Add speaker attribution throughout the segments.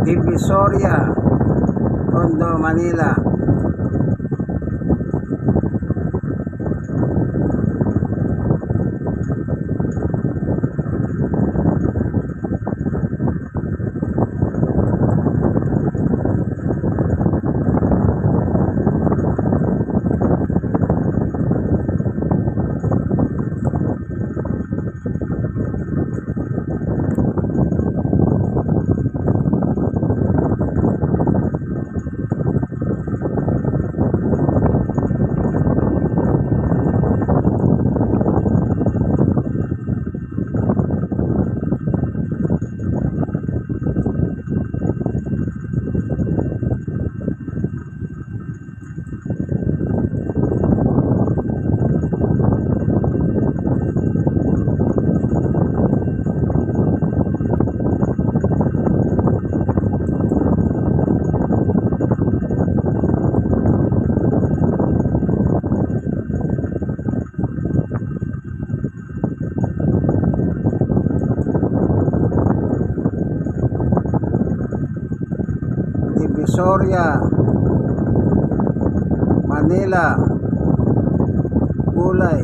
Speaker 1: Divisoria, Tondo, Manila. Divisoria, Manila, gulay.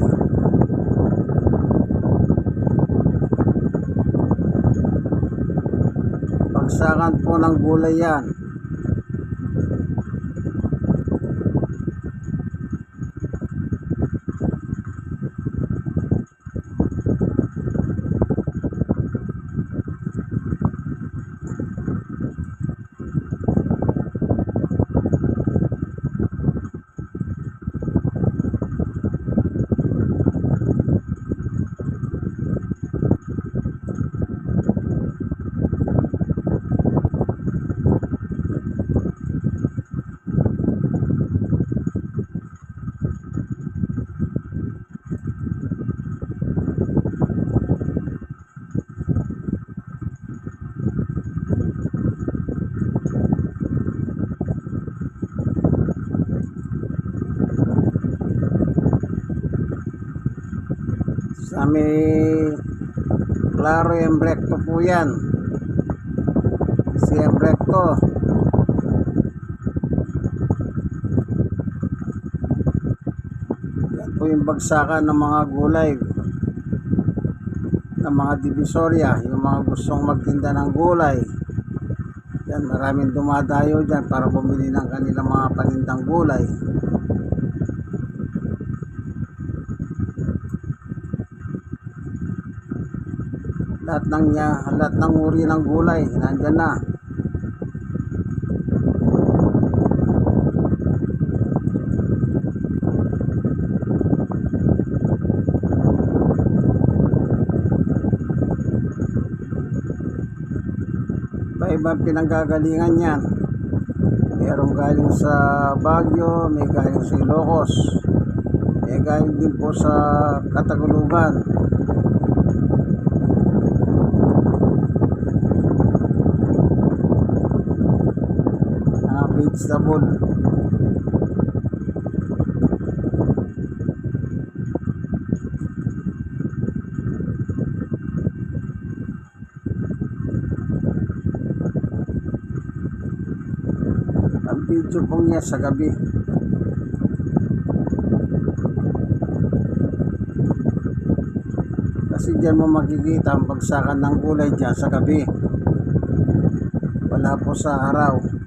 Speaker 1: Bagsakan po ng gulay yan. Sa may Claro Embrecto po yan. Si Embrecto. Yan po yung bagsakan ng mga gulay, ng mga Divisoria. Yung mga gustong magtinda ng gulay, yan, maraming dumadayo dyan para bumili ng kanilang mga panindang gulay. Lahat ng uri ng gulay nandyan na. Iba-ibang pinanggagalingan yan. Merong galing sa Baguio, may galing sa Ilocos, may galing din po sa Kataguluban. Vegetable. Ang video po niya sa gabi. Kasi dyan mo makikita ang bagsakan ng gulay dyan sa gabi. Wala po sa araw.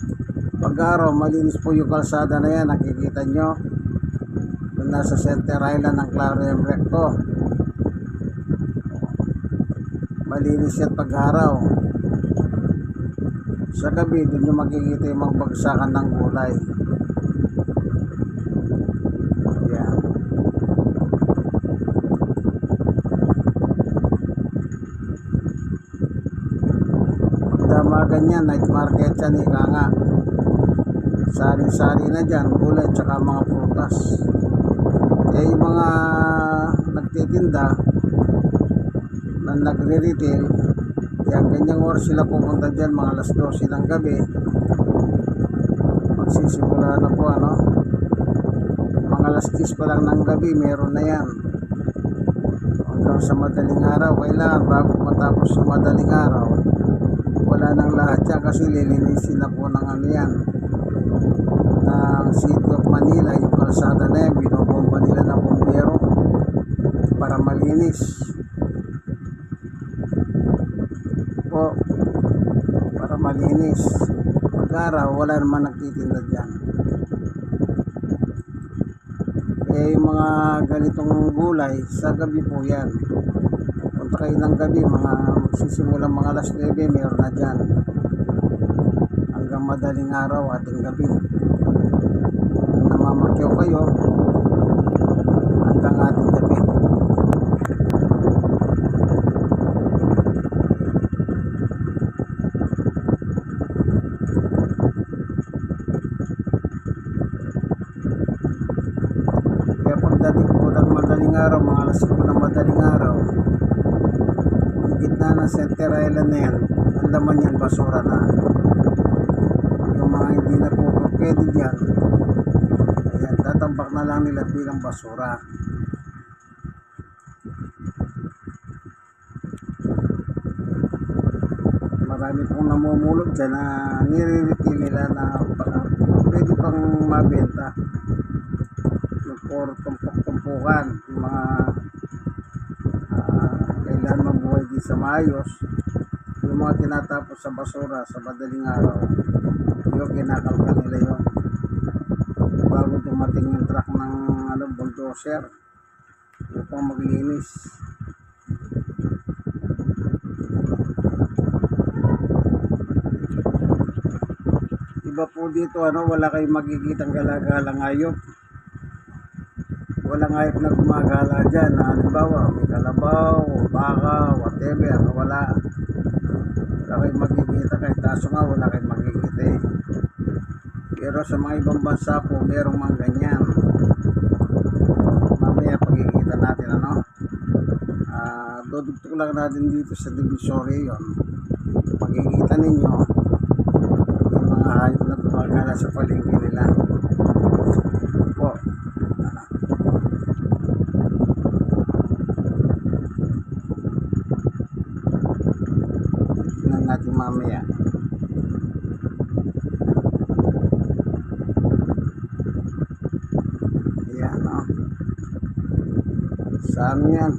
Speaker 1: Pag-araw, malinis po yung kalsada na yan, nakikita nyo. Doon nasa center island ng Claro Embrecto. Malinis yan pag-araw. Sa gabi, doon nyo makikita yung mga bagsakan ng gulay. Yan. Pagdamagan yan, night market yan, ika nga. Sari-sari na dyan, gulay tsaka mga prutas. Kaya yung mga nagtitinda na nagre-retail, yan, ganyang oras sila pupunta dyan, mga alas 12 ng gabi. Magsisimula na po, ano, mga alas 10 pa lang ng gabi, meron na yan. Hanggang sa madaling araw, kailangan bago matapos yung madaling araw, wala nang lahat yan kasi lilinisin na po ng ano yan, ng City of Manila. Yung kalsada na yan, binobomba nila ng bombero para malinis po, para malinis. Pag-araw wala naman nagtitinda dyan. Yung mga ganitong gulay sa gabi po yan. Punta kayo ng gabi, mga magsisimulang mga alas 9, meron na dyan hanggang madaling araw ating gabi. Namamakyaw kayo hanggang ating gabi. Kaya pagdating po ng madaling araw, mga alas 5 ng madaling araw, ang gitna ng Center Island na yan, ang laman yan basura na. Yung mga hindi na po pwede dyan, ayan, tatambak na lang nila bilang basura. Marami pong namumulot dyan na nire-refill nila na pwede pang mabenta. Or tumpok-tumpukan yung mga kailangan mabuhay di sa maayos, yung mga tinatapos sa basura sa madaling araw, yung kinakalkal nila yun bago dumating yung truck ng bulldozer upang maglinis. Iba po dito, wala kayong makikitang galagalang hayop. Walang hayop na gumagala dyan, halimbawa may kalabaw, baka, whatever, wala kayong makikita. Kahit taso nga wala kayong makikita eh. Pero sa mga ibang bansa po merong mga ganyan. Mamaya pagkikita natin dudugtog lang natin dito sa Divisoria yon. Pagkikita ninyo yung mga hayop na gumagala sa palengke nila po. Natin mamaya. Ayan saan yan?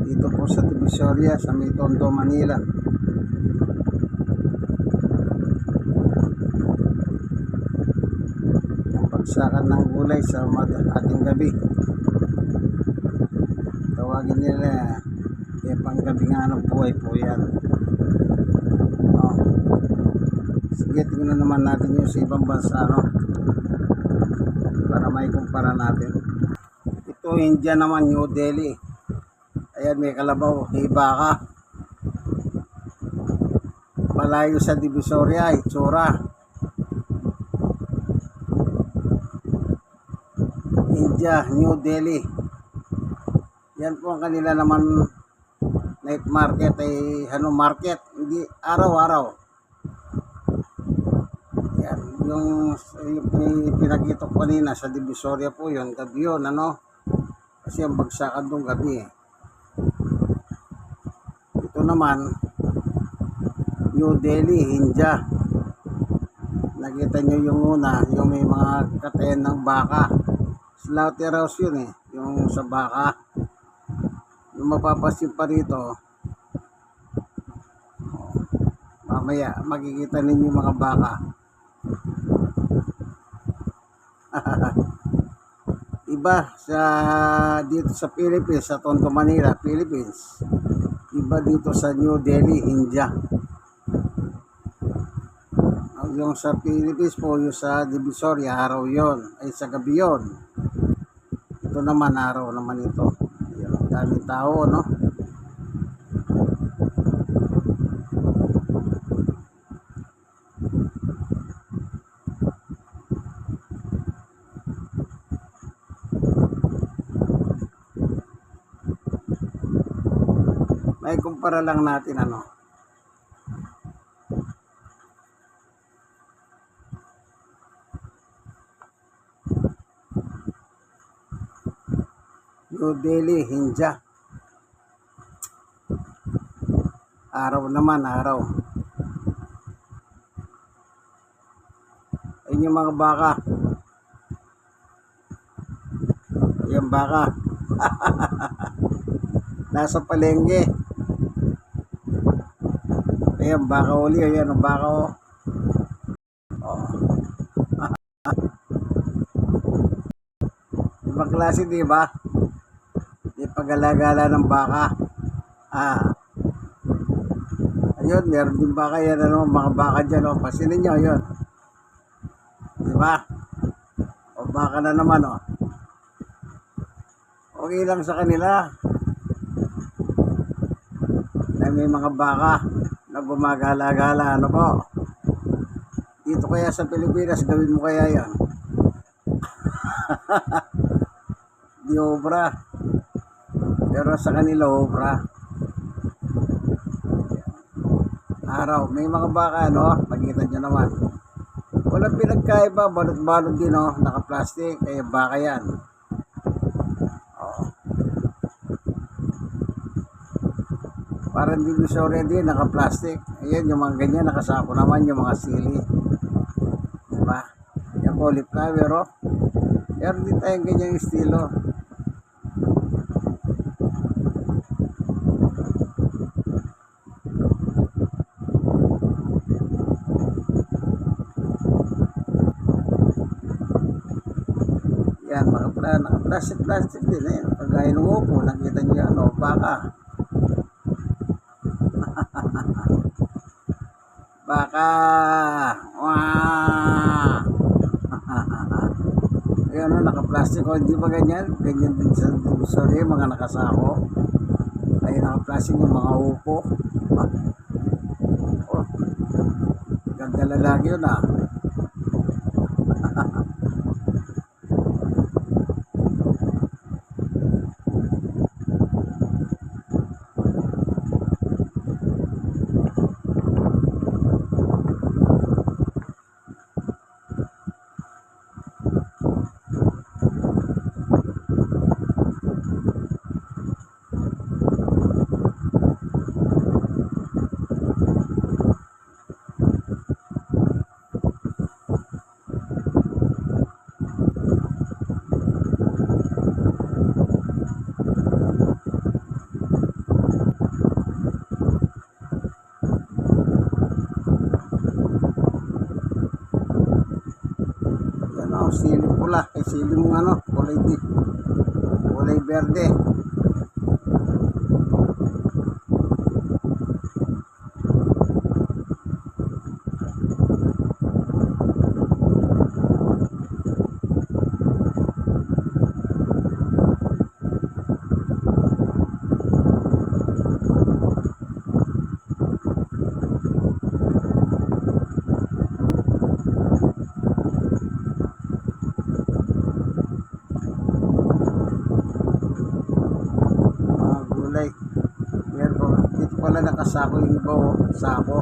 Speaker 1: Dito po sa Divisoria, sa may Tondo, Manila. Ang bagsakan ng gulay sa ating gabi. Tawagin nila panggabi nga ng buhay po yan. Sige, tingnan naman natin yung sa ibang bansa para may kumpara natin. Ito India naman, New Delhi. Ayan, may kalabaw, may baka. Malayo sa Divisoria, itsura. India, New Delhi. Yan po ang kanila naman night market ay market, hindi araw-araw. Yung pinakita ko kanina sa Divisoria po yun, gabi yun, kasi ang bagsakan doon gabi eh. Ito naman New Delhi, India. Nakita nyo yung una, yung may mga katayan ng baka, slaughterhouse yun eh, yung sa baka. Yung mapapasin pa rito, mamaya makikita ninyo yung mga baka. Iba sa dito sa Philippines, sa Tondo, Manila, Philippines. Iba dito sa New Delhi, India. Yung sa Philippines po, yung sa Divisoria, araw yon, ay sa gabi yon. Ito naman araw naman ito. Yung daming tao, May kumpara lang natin New Delhi, India. Araw naman, araw. Yan yung mga baka. Yan baka. Nasa palengke. Ayan, baka uli. Ayan, ang baka oh. Ibang klase, di ba? Di pagala-gala ng baka. Ayun, meron din baka yan, ano, mga baka dyan, oh. Pasinin nyo, ayun. Di ba? O, baka na naman, oh. Okay lang sa kanila na may mga baka na gumagala-gala, ano po. Dito kaya sa Pilipinas, gawin mo kaya yan. Di obra. Pero sa kanila, obra. Araw, may mga baka, no? Nakita nyo naman. Walang pinagkaiba, balot-balot din, no? Naka-plastic, kaya baka yan. Parang divisoria din, naka-plastic. Ayan, yung mga ganyan, nakasako naman yung mga sili. Diba? Yung cauliflower, oh. Meron din tayong ganyang estilo. Yan, naka-plastic din, eh. Pagaya ng upo, nakita nyo yan, oh, baka. Baka. Wah. Ayan, no, naka-plastic, oh, hindi ba ganyan? Ganyan din sa divisoria, mga nakasako. Ay, naka-plastic yung mga upo. Oh, ganda lalaki yun, ah. Sili pula, sili mong ano, kulay berde. Dito pala nakasako yung iba, oh, sako.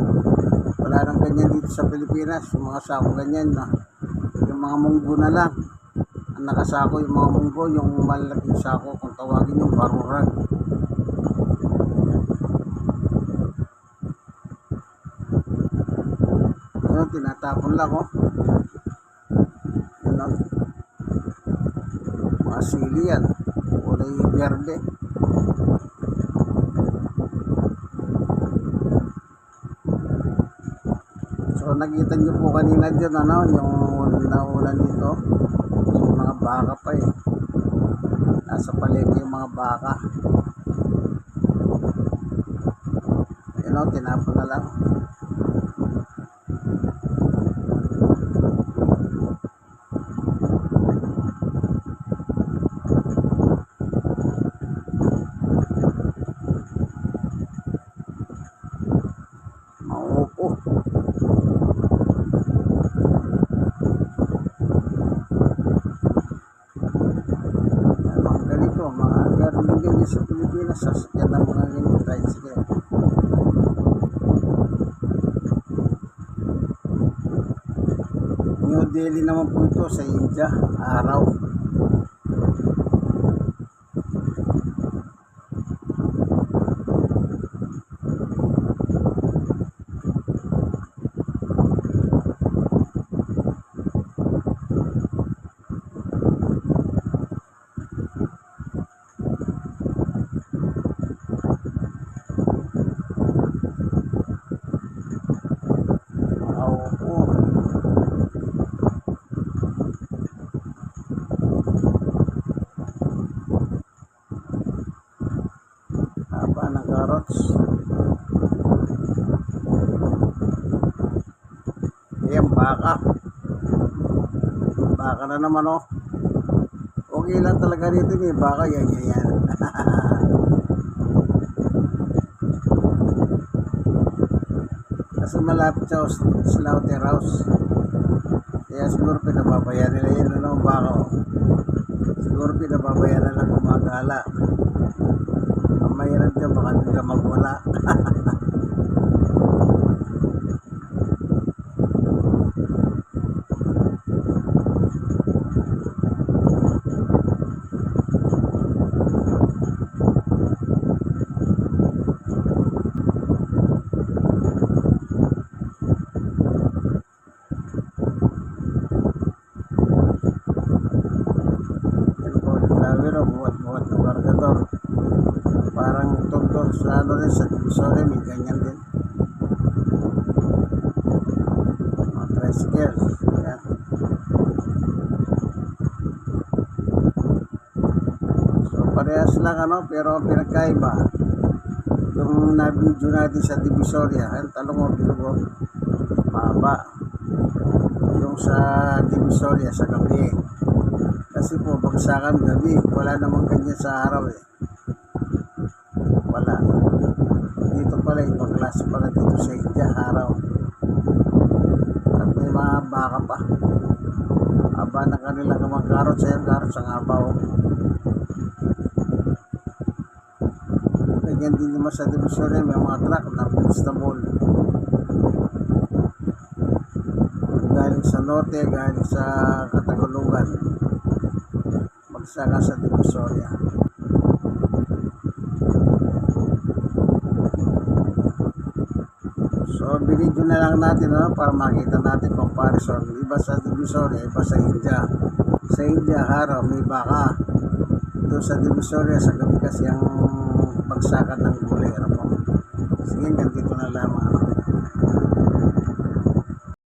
Speaker 1: Wala nang ganyan dito sa Pilipinas, yung mga sako ganyan na. Yung mga munggo na lang ang nakasako, yung mga munggo, yung malaking sako, kung tawagin yung baruran. Yun, tinatapon lang, oh. Yun, oh. Mga sili yan, kulay berde. So nakita nyo po kanina dyan, ano, yung nauna dito, yung mga baka pa, eh. Nasa palengke yung mga baka. Yun, oh, tinapon na lang. Maupo. Sa Pilipinas, sasakyan ng mga ganyan tricycle. New Delhi naman po ito sa India, araw. baka. Baka na naman oh. Okay lang talaga rito may baka. Yan. Kasi malapit sa slaughterhouse. Kaya siguro pinababayan nila yun ano, baka oh. Siguro pinababayan na lang gumagala. Ang mahirap dyan baka bigla magwala. Pero buhat-buhat ng kargador. Parang tondo sa ano rin sa divisory may ganyan din. Mga tricycle. Yan. So parehas lang ano pero pinagkaiba. Yung na-video natin sa Divisoria, ang talong mo binugo, mahaba. Yung sa Divisoria sa gabi. Kasi po, bagsakan gabi, wala namang ganyan sa araw eh. Wala. Dito pala, ibang klase pala dito sa India, araw. At may mga baka pa. Haba na kanilang mga carrots, ayan, carrots ang haba oh. Ganyan din naman sa Divisoria, may mga truck na vegetable. Galing sa norte, galing sa Katagulugan. Magsaka sa Divisoria. So, binidyo na lang natin no, para makita natin comparison. Iba sa Divisoria, iba sa India. Sa India, araw, may baka. Doon sa Divisoria, sa gabi kasi ang pagsakan ng gulay. Sige, ganito na lamang.